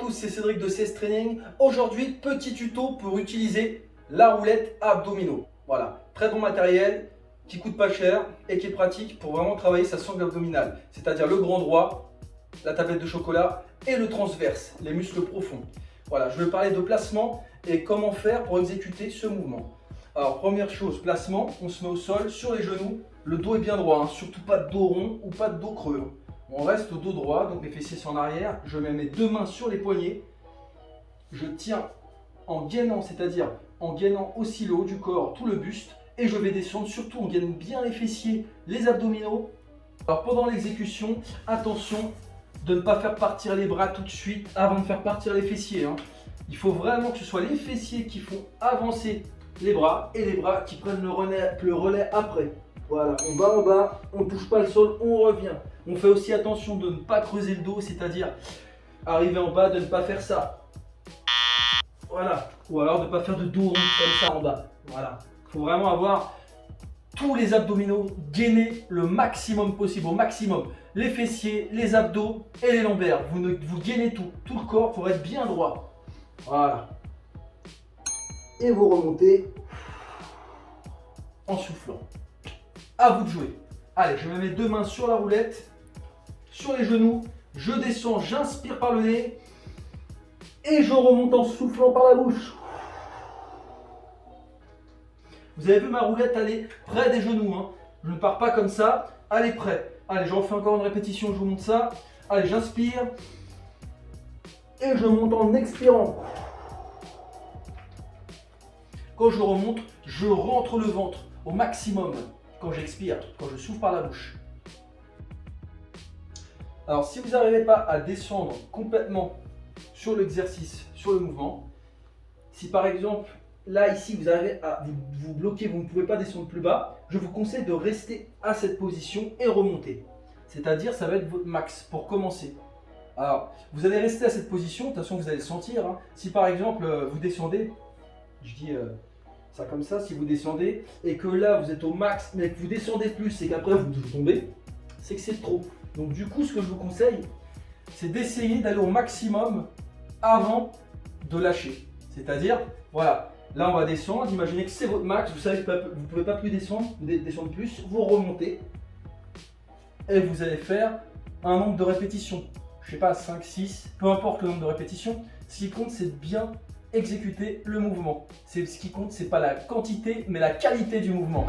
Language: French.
tous, c'est Cédric de CS Training. Aujourd'hui, petit tuto pour utiliser la roulette abdominaux. Voilà, très bon matériel qui coûte pas cher et qui est pratique pour vraiment travailler sa sangle abdominale. C'est-à-dire le grand droit, la tablette de chocolat et le transverse, les muscles profonds. Voilà, je vais parler de placement et comment faire pour exécuter ce mouvement. Alors, première chose, placement, on se met au sol, sur les genoux, le dos est bien droit, hein, surtout pas de dos rond ou pas de dos creux. On reste au dos droit, donc mes fessiers sont en arrière, je mets mes deux mains sur les poignets, je tiens en gainant, c'est-à-dire en gainant aussi le haut du corps, tout le buste, et je vais descendre, surtout on gaine bien les fessiers, les abdominaux. Alors pendant l'exécution, attention de ne pas faire partir les bras tout de suite avant de faire partir les fessiers. Hein. Il faut vraiment que ce soit les fessiers qui font avancer les bras et les bras qui prennent le relais après. Voilà, on va en bas, on ne touche pas le sol, on revient. On fait aussi attention de ne pas creuser le dos, c'est-à-dire arriver en bas, de ne pas faire ça. Voilà, ou alors de ne pas faire de dos rond comme ça en bas. Voilà, il faut vraiment avoir tous les abdominaux gainés le maximum possible, au maximum. Les fessiers, les abdos et les lombaires. Vous gainez tout le corps pour être bien droit. Voilà. Et vous remontez en soufflant. À vous de jouer. Allez, je mets mes deux mains sur la roulette, sur les genoux, je descends, j'inspire par le nez et je remonte en soufflant par la bouche. Vous avez vu ma roulette aller près des genoux, hein. Je ne pars pas comme ça, allez près. Allez, j'en fais encore une répétition, je vous montre ça. Allez, j'inspire et je monte en expirant. Quand je remonte, je rentre le ventre au maximum. Quand j'expire, quand je souffle par la bouche. Alors, si vous n'arrivez pas à descendre complètement sur l'exercice, sur le mouvement, si par exemple, là, ici, vous arrivez à vous bloquer, vous ne pouvez pas descendre plus bas, je vous conseille de rester à cette position et remonter. C'est-à-dire, ça va être votre max pour commencer. Alors, vous allez rester à cette position, de toute façon, vous allez le sentir. Hein. Si par exemple, vous descendez, je dis ça comme ça, si vous descendez et que là, vous êtes au max, mais que vous descendez plus et qu'après, vous tombez, c'est que c'est trop. Donc du coup, ce que je vous conseille, c'est d'essayer d'aller au maximum avant de lâcher. C'est-à-dire, voilà, là on va descendre, imaginez que c'est votre max, vous savez que vous ne pouvez pas plus descendre, descendre plus, vous remontez et vous allez faire un nombre de répétitions. Je sais pas, 5, 6, peu importe le nombre de répétitions, ce qui compte c'est de bien exécuter le mouvement. Ce qui compte, c'est pas la quantité, mais la qualité du mouvement.